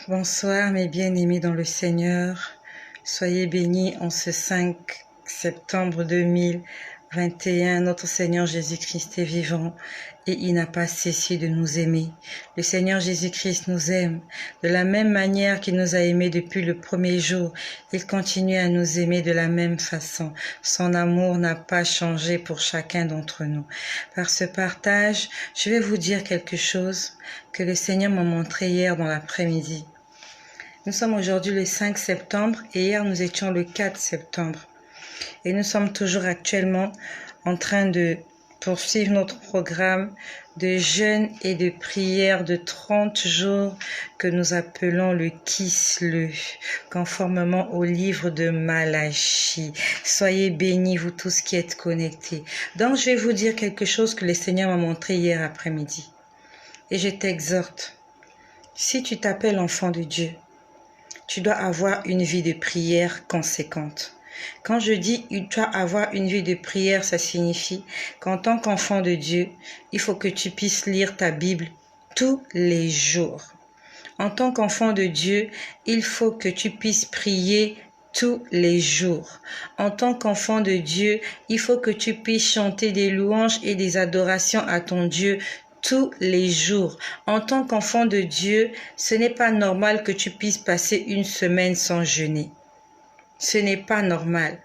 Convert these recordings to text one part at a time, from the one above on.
Bonsoir mes bien-aimés dans le Seigneur, soyez bénis en ce 5 septembre 2021, notre Seigneur Jésus-Christ est vivant et il n'a pas cessé de nous aimer. Le Seigneur Jésus-Christ nous aime de la même manière qu'il nous a aimés depuis le premier jour. Il continue à nous aimer de la même façon. Son amour n'a pas changé pour chacun d'entre nous. Par ce partage, je vais vous dire quelque chose que le Seigneur m'a montré hier dans l'après-midi. Nous sommes aujourd'hui le 5 septembre et hier nous étions le 4 septembre. Et nous sommes toujours actuellement en train de poursuivre notre programme de jeûne et de prière de 30 jours que nous appelons le Kislev, conformément au livre de Malachie. Soyez bénis, vous tous qui êtes connectés. Donc je vais vous dire quelque chose que le Seigneur m'a montré hier après-midi. Et je t'exhorte, si tu t'appelles enfant de Dieu, tu dois avoir une vie de prière conséquente. Quand je dis tu dois avoir une vie de prière, ça signifie qu'en tant qu'enfant de Dieu, il faut que tu puisses lire ta Bible tous les jours. En tant qu'enfant de Dieu, il faut que tu puisses prier tous les jours. En tant qu'enfant de Dieu, il faut que tu puisses chanter des louanges et des adorations à ton Dieu tous les jours. En tant qu'enfant de Dieu, ce n'est pas normal que tu puisses passer une semaine sans jeûner. Ce n'est pas normal.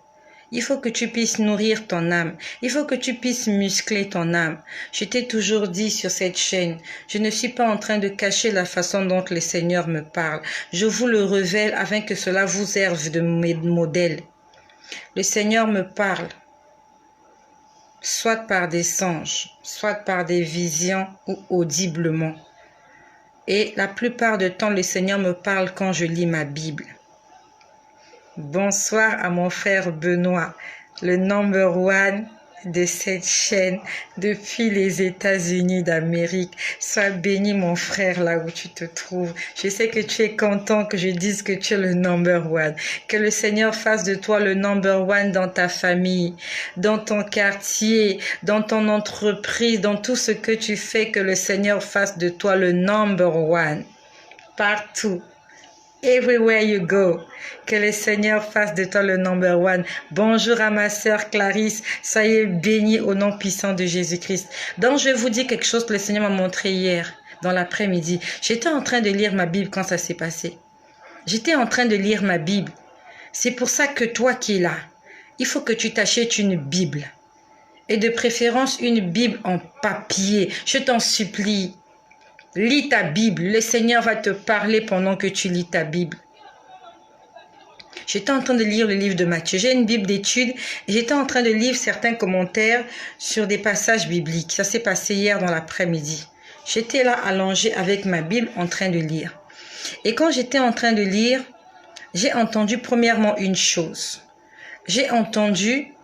Il faut que tu puisses nourrir ton âme. Il faut que tu puisses muscler ton âme. Je t'ai toujours dit sur cette chaîne, je ne suis pas en train de cacher la façon dont le Seigneur me parle. Je vous le révèle afin que cela vous serve de modèle. Le Seigneur me parle, soit par des songes, soit par des visions ou audiblement. Et la plupart du temps, le Seigneur me parle quand je lis ma Bible. Bonsoir à mon frère Benoît, le number one de cette chaîne depuis les États-Unis d'Amérique. Sois béni mon frère là où tu te trouves. Je sais que tu es content que je dise que tu es le number one. Que le Seigneur fasse de toi le number one dans ta famille, dans ton quartier, dans ton entreprise, dans tout ce que tu fais. Que le Seigneur fasse de toi le number one. Partout. Everywhere you go, que le Seigneur fasse de toi le number one. Bonjour à ma sœur Clarisse, soyez bénis au nom puissant de Jésus-Christ. Donc je vais vous dire quelque chose que le Seigneur m'a montré hier, dans l'après-midi. J'étais en train de lire ma Bible quand ça s'est passé. J'étais en train de lire ma Bible. C'est pour ça que toi qui es là, il faut que tu t'achètes une Bible. Et de préférence une Bible en papier. Je t'en supplie. Lis ta Bible, le Seigneur va te parler pendant que tu lis ta Bible. J'étais en train de lire le livre de Matthieu. J'ai une Bible d'études et j'étais en train de lire certains commentaires sur des passages bibliques. Ça s'est passé hier dans l'après-midi. J'étais là allongée avec ma Bible en train de lire. Et quand j'étais en train de lire, j'ai entendu premièrement une chose. J'ai entendu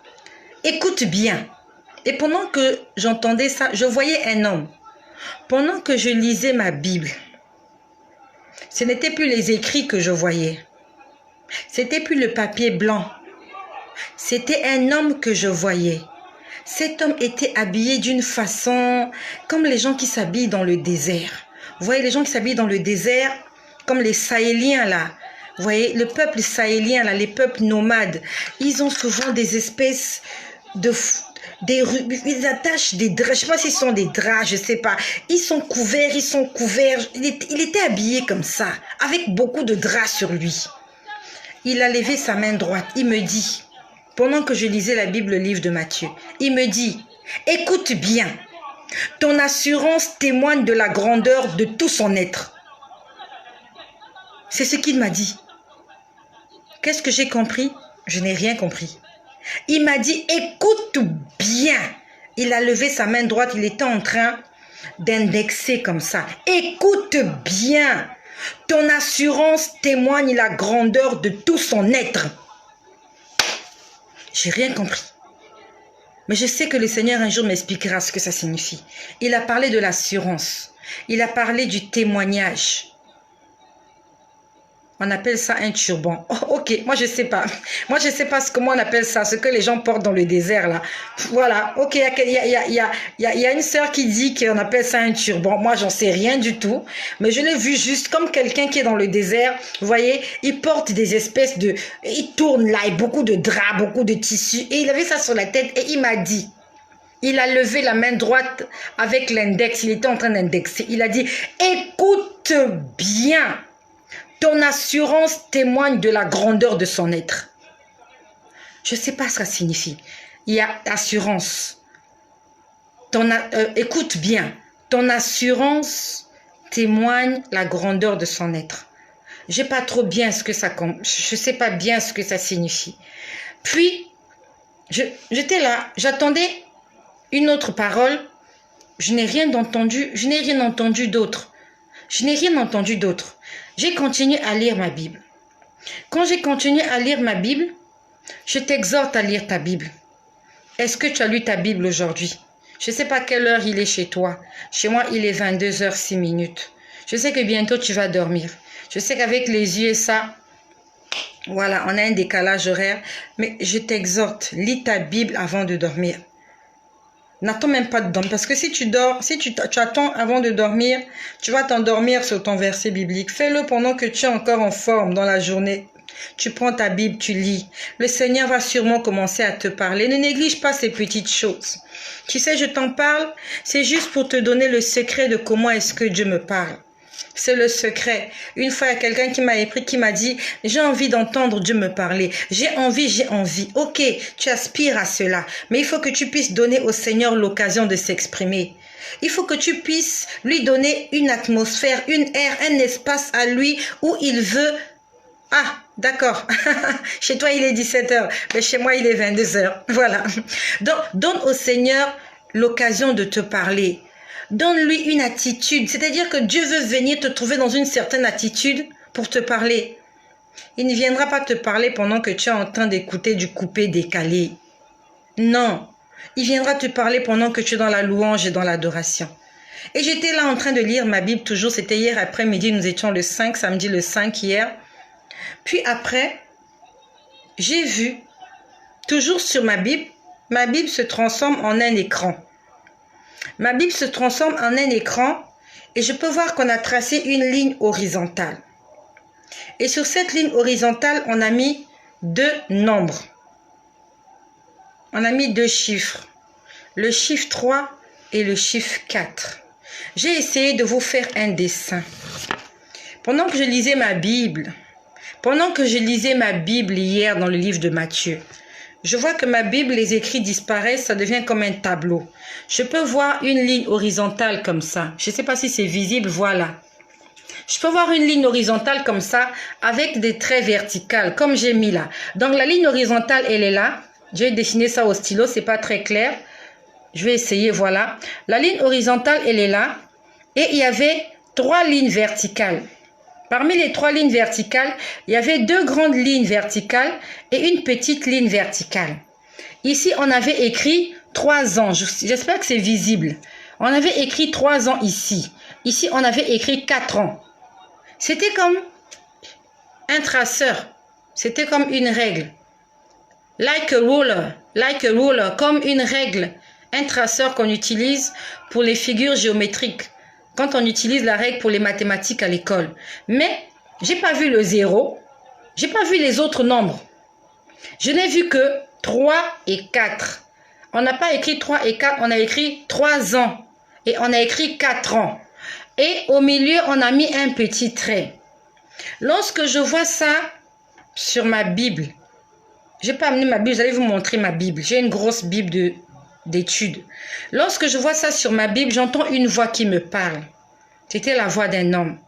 « Écoute bien ». Et pendant que j'entendais ça, je voyais un homme. Pendant que je lisais ma Bible, ce n'était plus les écrits que je voyais. C'était plus le papier blanc. C'était un homme que je voyais. Cet homme était habillé d'une façon comme les gens qui s'habillent dans le désert. Vous voyez les gens qui s'habillent dans le désert, comme les Sahéliens là. Vous voyez, le peuple sahélien là, les peuples nomades, ils ont souvent des espèces de... ils attachent des draps, je sais pas s'ils sont des draps, je sais pas. Ils sont couverts. Il était habillé comme ça, avec beaucoup de draps sur lui. Il a levé sa main droite. Il me dit, pendant que je lisais la Bible, le livre de Matthieu, il me dit, écoute bien, ton assurance témoigne de la grandeur de tout son être. C'est ce qu'il m'a dit. Qu'est-ce que j'ai compris? Je n'ai rien compris. Il m'a dit, écoute bien. Il a levé sa main droite, il était en train d'indexer comme ça. Écoute bien. Ton assurance témoigne la grandeur de tout son être. J'ai rien compris. Mais je sais que le Seigneur un jour m'expliquera ce que ça signifie. Il a parlé de l'assurance. Il a parlé du témoignage. On appelle ça un turban. Oh, ok, moi je sais pas. Moi je sais pas comment on appelle ça, ce que les gens portent dans le désert là. Voilà, ok, il y a une sœur qui dit qu'on appelle ça un turban. Moi j'en sais rien du tout, mais je l'ai vu juste comme quelqu'un qui est dans le désert. Vous voyez, il porte des espèces de... Il tourne là, et beaucoup de draps, beaucoup de tissus. Et il avait ça sur la tête et il m'a dit... Il a levé la main droite avec l'index. Il était en train d'indexer. Il a dit, écoute bien. Ton assurance témoigne de la grandeur de son être. Je ne sais pas ce que ça signifie. Il y a assurance. Écoute bien. Ton assurance témoigne la grandeur de son être. Je ne sais pas trop bien ce que ça... Je sais pas bien ce que ça signifie. Puis, j'étais là. J'attendais une autre parole. Je n'ai rien entendu. Je n'ai rien entendu d'autre. Je n'ai rien entendu d'autre. J'ai continué à lire ma Bible. Quand j'ai continué à lire ma Bible, je t'exhorte à lire ta Bible. Est-ce que tu as lu ta Bible aujourd'hui? Je ne sais pas quelle heure il est chez toi. Chez moi, il est 22h06. Je sais que bientôt tu vas dormir. Je sais qu'avec les USA, voilà, on a un décalage horaire. Mais je t'exhorte, lis ta Bible avant de dormir. N'attends même pas de dormir. Parce que si tu dors, si tu attends avant de dormir, tu vas t'endormir sur ton verset biblique. Fais-le pendant que tu es encore en forme dans la journée. Tu prends ta Bible, tu lis. Le Seigneur va sûrement commencer à te parler. Ne néglige pas ces petites choses. Tu sais, je t'en parle, c'est juste pour te donner le secret de comment est-ce que Dieu me parle. C'est le secret. Une fois, il y a quelqu'un qui m'a écrit, qui m'a dit, j'ai envie d'entendre Dieu me parler. J'ai envie. Ok, tu aspires à cela. Mais il faut que tu puisses donner au Seigneur l'occasion de s'exprimer. Il faut que tu puisses lui donner une atmosphère, une aire, un espace à lui où il veut... Ah, d'accord. Chez toi, il est 17h. Mais chez moi, il est 22h. Voilà. Donc, donne au Seigneur l'occasion de te parler. Donne-lui une attitude. C'est-à-dire que Dieu veut venir te trouver dans une certaine attitude pour te parler. Il ne viendra pas te parler pendant que tu es en train d'écouter du coupé-décalé. Non. Il viendra te parler pendant que tu es dans la louange et dans l'adoration. Et j'étais là en train de lire ma Bible toujours. C'était hier après-midi. Nous étions le 5, samedi le 5 hier. Puis après, j'ai vu, toujours sur ma Bible se transforme en un écran. Ma Bible se transforme en un écran et je peux voir qu'on a tracé une ligne horizontale. Et sur cette ligne horizontale, on a mis 2 nombres. On a mis 2 chiffres. Le chiffre 3 et le chiffre 4. J'ai essayé de vous faire un dessin. Pendant que je lisais ma Bible hier dans le livre de Matthieu, je vois que ma Bible, les écrits disparaissent, ça devient comme un tableau. Je peux voir une ligne horizontale comme ça. Je ne sais pas si c'est visible, voilà. Je peux voir une ligne horizontale comme ça, avec des traits verticales, comme j'ai mis là. Donc la ligne horizontale, elle est là. Je vais dessiner ça au stylo, c'est pas très clair. Je vais essayer, voilà. La ligne horizontale, elle est là. Et il y avait 3 lignes verticales. Parmi les 3 lignes verticales, il y avait 2 grandes lignes verticales et une petite ligne verticale. Ici, on avait écrit 3 ans. J'espère que c'est visible. On avait écrit 3 ans ici. Ici, on avait écrit 4 ans. C'était comme un traceur. C'était comme une règle. Like a ruler, comme une règle. Un traceur qu'on utilise pour les figures géométriques. Quand on utilise la règle pour les mathématiques à l'école. Mais, j'ai pas vu le 0. J'ai pas vu les autres nombres. Je n'ai vu que 3 et 4. On n'a pas écrit 3 et 4, on a écrit 3 ans. Et on a écrit 4 ans. Et au milieu, on a mis un petit trait. Lorsque je vois ça sur ma Bible, je n'ai pas amené ma Bible, j'allais vous montrer ma Bible. J'ai une grosse Bible d'études. Lorsque je vois ça sur ma Bible, j'entends une voix qui me parle. C'était la voix d'un homme.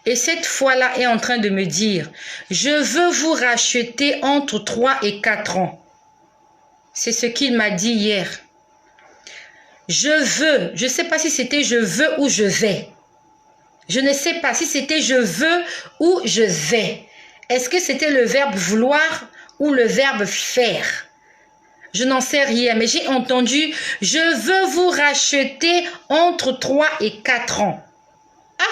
Et cette voix-là est en train de me dire, je veux vous racheter entre 3 et 4 ans. C'est ce qu'il m'a dit hier. Je veux, je ne sais pas si c'était je veux ou je vais. Je ne sais pas si c'était je veux ou je vais. Est-ce que c'était le verbe vouloir ou le verbe faire? Je n'en sais rien, mais j'ai entendu « Je veux vous racheter entre 3 et 4 ans. » Ah!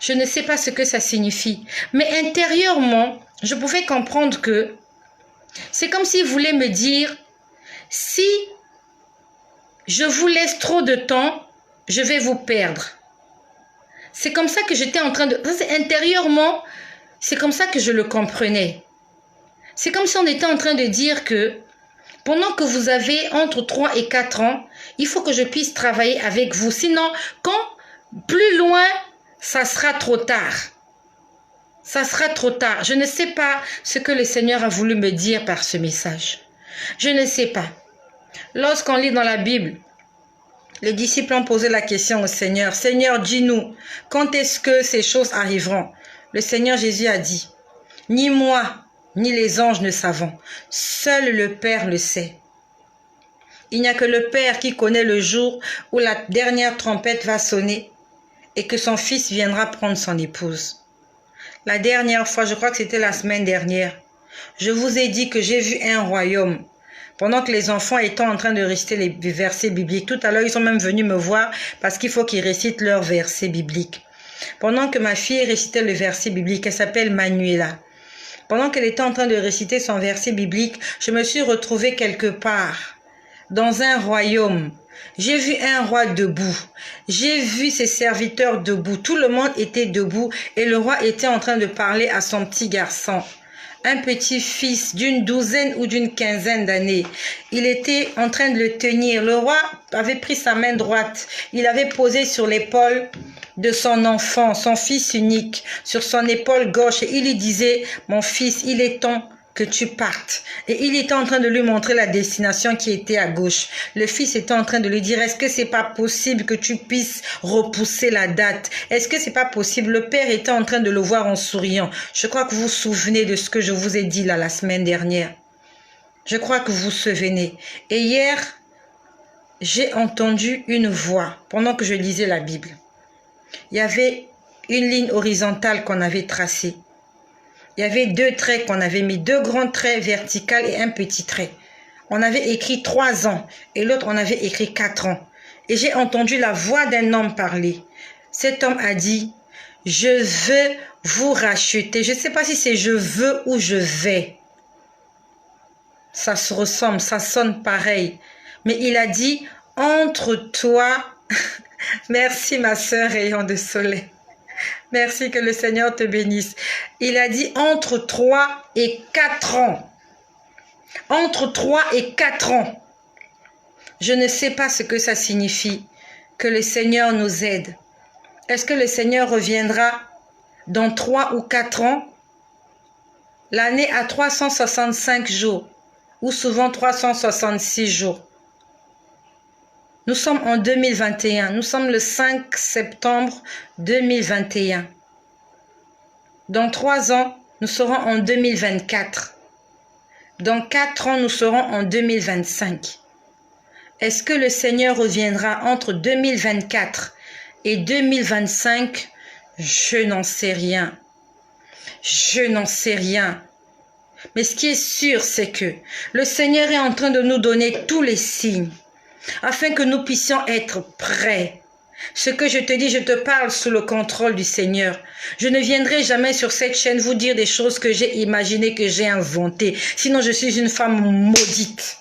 Je ne sais pas ce que ça signifie. Mais intérieurement, je pouvais comprendre que c'est comme s'il voulait me dire, si je vous laisse trop de temps, je vais vous perdre. C'est comme ça que j'étais en train de... Intérieurement, c'est comme ça que je le comprenais. C'est comme si on était en train de dire que pendant que vous avez entre 3 et 4 ans, il faut que je puisse travailler avec vous. Sinon, quand plus loin, ça sera trop tard. Ça sera trop tard. Je ne sais pas ce que le Seigneur a voulu me dire par ce message. Je ne sais pas. Lorsqu'on lit dans la Bible, les disciples ont posé la question au Seigneur. Seigneur, dis-nous, quand est-ce que ces choses arriveront? Le Seigneur Jésus a dit, ni moi, ni les anges ne savons. Seul le Père le sait. Il n'y a que le Père qui connaît le jour où la dernière trompette va sonner et que son fils viendra prendre son épouse. La dernière fois, je crois que c'était la semaine dernière, je vous ai dit que j'ai vu un royaume. Pendant que les enfants étaient en train de réciter les versets bibliques, tout à l'heure, ils sont même venus me voir parce qu'il faut qu'ils récitent leurs versets bibliques. Pendant que ma fille récitait le verset biblique, elle s'appelle Manuela. Pendant qu'elle était en train de réciter son verset biblique, je me suis retrouvée quelque part, dans un royaume. J'ai vu un roi debout. J'ai vu ses serviteurs debout. Tout le monde était debout et le roi était en train de parler à son petit garçon. Un petit fils d'une douzaine ou d'une quinzaine d'années. Il était en train de le tenir. Le roi avait pris sa main droite. Il avait posé sur l'épaule de son enfant, son fils unique, sur son épaule gauche. Et il lui disait, mon fils, il est temps que tu partes. Et il était en train de lui montrer la destination qui était à gauche. Le fils était en train de lui dire, est-ce que c'est pas possible que tu puisses repousser la date? Est-ce que c'est pas possible? Le père était en train de le voir en souriant. Je crois que vous vous souvenez de ce que je vous ai dit là la semaine dernière. Je crois que vous vous souvenez. Et hier, j'ai entendu une voix pendant que je lisais la Bible. Il y avait une ligne horizontale qu'on avait tracée. Il y avait 2 traits qu'on avait mis, 2 grands traits verticaux et un petit trait. On avait écrit 3 ans et l'autre on avait écrit 4 ans. Et j'ai entendu la voix d'un homme parler. Cet homme a dit, je veux vous racheter. Je ne sais pas si c'est je veux ou je vais. Ça se ressemble, ça sonne pareil. Mais il a dit, entre toi, merci ma sœur rayon de soleil. Merci, que le Seigneur te bénisse. Il a dit entre 3 et 4 ans. Entre 3 et 4 ans. Je ne sais pas ce que ça signifie. Que le Seigneur nous aide. Est-ce que le Seigneur reviendra dans 3 ou 4 ans? L'année a 365 jours. Ou souvent 366 jours. Nous sommes en 2021. Nous sommes le 5 septembre 2021. Dans 3 ans, nous serons en 2024. Dans 4 ans, nous serons en 2025. Est-ce que le Seigneur reviendra entre 2024 et 2025? Je n'en sais rien. Je n'en sais rien. Mais ce qui est sûr, c'est que le Seigneur est en train de nous donner tous les signes afin que nous puissions être prêts. Ce que je te dis, je te parle sous le contrôle du Seigneur. Je ne viendrai jamais sur cette chaîne vous dire des choses que j'ai imaginées, que j'ai inventées. Sinon, je suis une femme maudite.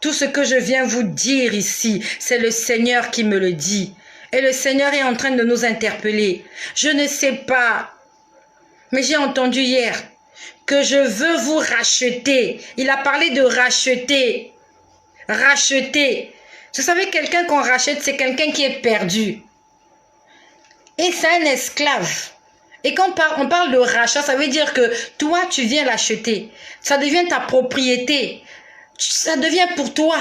Tout ce que je viens vous dire ici, c'est le Seigneur qui me le dit. Et le Seigneur est en train de nous interpeller. Je ne sais pas, mais j'ai entendu hier que je veux vous racheter. Il a parlé de racheter. Racheter. Vous savez, quelqu'un qu'on rachète, c'est quelqu'un qui est perdu. Et c'est un esclave. Et quand on parle de rachat, ça veut dire que toi, tu viens l'acheter. Ça devient ta propriété. Ça devient pour toi.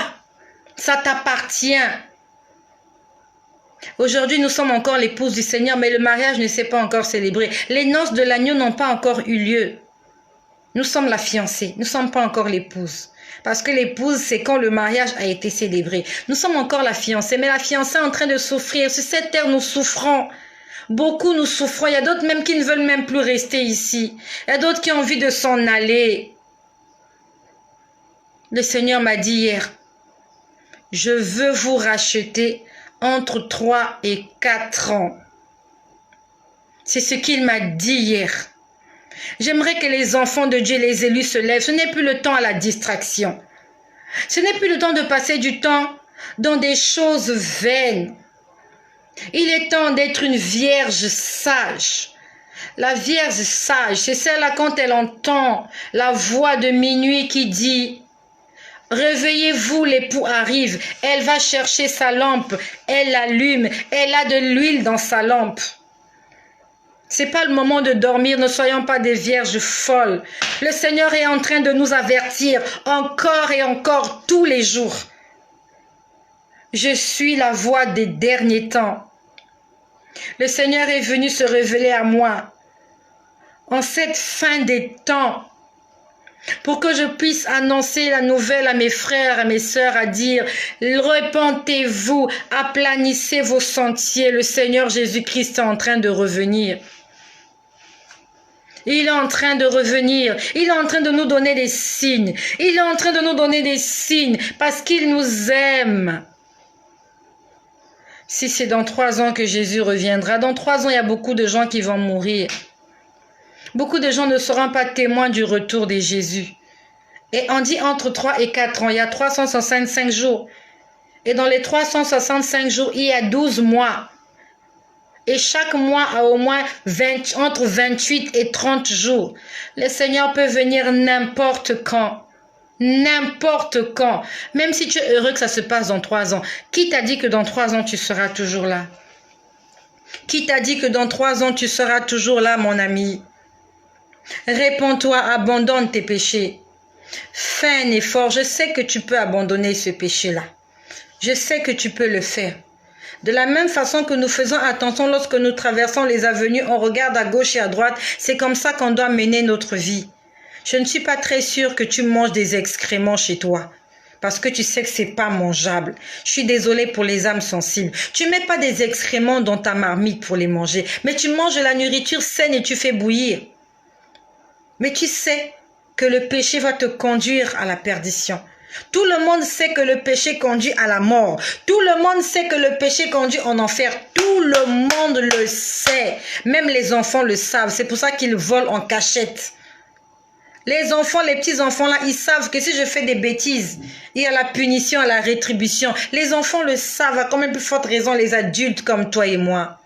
Ça t'appartient. Aujourd'hui, nous sommes encore l'épouse du Seigneur, mais le mariage ne s'est pas encore célébré. Les noces de l'agneau n'ont pas encore eu lieu. Nous sommes la fiancée. Nous ne sommes pas encore l'épouse. Parce que l'épouse, c'est quand le mariage a été célébré. Nous sommes encore la fiancée, mais la fiancée est en train de souffrir. Sur cette terre, nous souffrons. Beaucoup nous souffrons. Il y a d'autres même qui ne veulent même plus rester ici. Il y a d'autres qui ont envie de s'en aller. Le Seigneur m'a dit hier, je veux vous racheter entre 3 et 4 ans. C'est ce qu'il m'a dit hier. J'aimerais que les enfants de Dieu, les élus, se lèvent. Ce n'est plus le temps à la distraction. Ce n'est plus le temps de passer du temps dans des choses vaines. Il est temps d'être une vierge sage. La vierge sage, c'est celle-là quand elle entend la voix de minuit qui dit « Réveillez-vous, l'époux arrive ». Elle va chercher sa lampe, elle l'allume, elle a de l'huile dans sa lampe. C'est pas le moment de dormir, ne soyons pas des vierges folles. Le Seigneur est en train de nous avertir encore et encore tous les jours. Je suis la voix des derniers temps. Le Seigneur est venu se révéler à moi en cette fin des temps pour que je puisse annoncer la nouvelle à mes frères, à mes sœurs, à dire « Repentez-vous, aplanissez vos sentiers, le Seigneur Jésus-Christ est en train de revenir. » Il est en train de revenir. Il est en train de nous donner des signes. Il est en train de nous donner des signes parce qu'il nous aime. Si c'est dans 3 ans que Jésus reviendra, dans 3 ans, il y a beaucoup de gens qui vont mourir. Beaucoup de gens ne seront pas témoins du retour de Jésus. Et on dit entre 3 et 4 ans, il y a 365 jours. Et dans les 365 jours, il y a 12 mois. Et chaque mois a au moins entre 28 et 30 jours. Le Seigneur peut venir n'importe quand. N'importe quand. Même si tu es heureux que ça se passe dans 3 ans. Qui t'a dit que dans 3 ans, tu seras toujours là? Qui t'a dit que dans 3 ans, tu seras toujours là, mon ami? Réponds-toi, abandonne tes péchés. Fais un effort. Je sais que tu peux abandonner ce péché-là. Je sais que tu peux le faire. De la même façon que nous faisons attention lorsque nous traversons les avenues, on regarde à gauche et à droite. C'est comme ça qu'on doit mener notre vie. Je ne suis pas très sûre que tu manges des excréments chez toi. Parce que tu sais que c'est pas mangeable. Je suis désolée pour les âmes sensibles. Tu mets pas des excréments dans ta marmite pour les manger. Mais tu manges de la nourriture saine et tu fais bouillir. Mais tu sais que le péché va te conduire à la perdition. Tout le monde sait que le péché conduit à la mort. Tout le monde sait que le péché conduit en enfer. Tout le monde le sait. Même les enfants le savent. C'est pour ça qu'ils volent en cachette. Les enfants, les petits-enfants là, ils savent que si je fais des bêtises, il y a la punition, la rétribution. Les enfants le savent, à quand même plus forte raison les adultes comme toi et moi.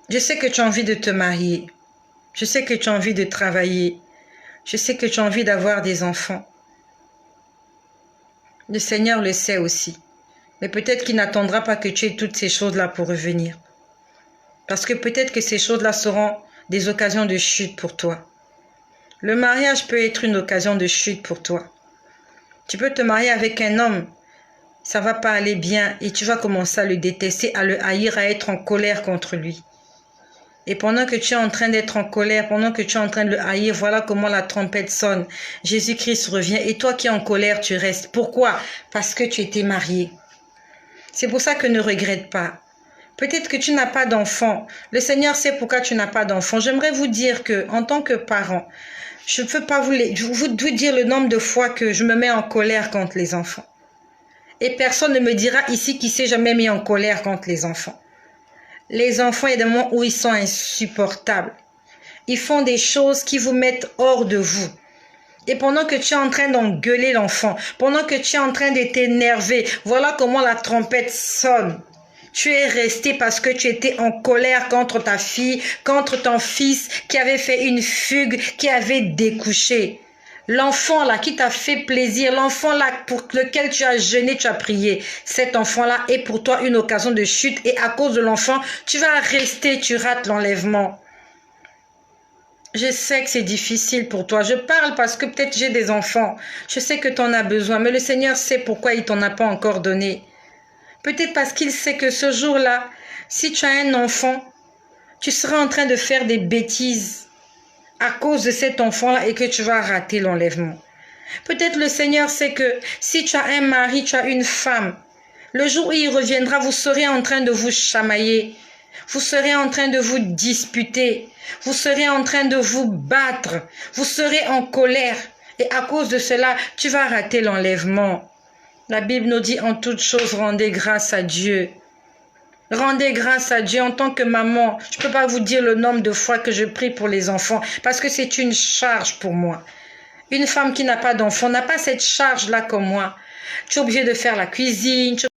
Je sais que tu as envie de te marier. Je sais que tu as envie de travailler. Je sais que tu as envie d'avoir des enfants. Le Seigneur le sait aussi. Mais peut-être qu'il n'attendra pas que tu aies toutes ces choses-là pour revenir. Parce que peut-être que ces choses-là seront des occasions de chute pour toi. Le mariage peut être une occasion de chute pour toi. Tu peux te marier avec un homme. Ça va pas aller bien et tu vas commencer à le détester, à le haïr, à être en colère contre lui. Et pendant que tu es en train d'être en colère, pendant que tu es en train de le haïr, voilà comment la trompette sonne. Jésus-Christ revient et toi qui es en colère, tu restes. Pourquoi? Parce que tu étais marié. C'est pour ça que ne regrette pas. Peut-être que tu n'as pas d'enfant. Le Seigneur sait pourquoi tu n'as pas d'enfant. J'aimerais vous dire que, en tant que parent, je ne peux pas vous dire le nombre de fois que je me mets en colère contre les enfants. Et personne ne me dira ici qui s'est jamais mis en colère contre les enfants. Les enfants, il y a des moments où ils sont insupportables. Ils font des choses qui vous mettent hors de vous. Et pendant que tu es en train d'engueuler l'enfant, pendant que tu es en train de t'énerver, voilà comment la trompette sonne. Tu es resté parce que tu étais en colère contre ta fille, contre ton fils qui avait fait une fugue, qui avait découché. L'enfant là qui t'a fait plaisir, l'enfant là pour lequel tu as jeûné, tu as prié, cet enfant là est pour toi une occasion de chute et à cause de l'enfant, tu vas rester, tu rates l'enlèvement. Je sais que c'est difficile pour toi. Je parle parce que peut-être j'ai des enfants. Je sais que tu en as besoin, mais le Seigneur sait pourquoi il t'en a pas encore donné. Peut-être parce qu'il sait que ce jour-là, si tu as un enfant, tu seras en train de faire des bêtises à cause de cet enfant-là et que tu vas rater l'enlèvement. Peut-être le Seigneur sait que si tu as un mari, tu as une femme, le jour où il reviendra, vous serez en train de vous chamailler, vous serez en train de vous disputer, vous serez en train de vous battre, vous serez en colère et à cause de cela, tu vas rater l'enlèvement. La Bible nous dit en toutes choses, rendez grâce à Dieu. Rendez grâce à Dieu en tant que maman. Je ne peux pas vous dire le nombre de fois que je prie pour les enfants parce que c'est une charge pour moi. Une femme qui n'a pas d'enfant n'a pas cette charge-là comme moi. Tu es obligé de faire la cuisine,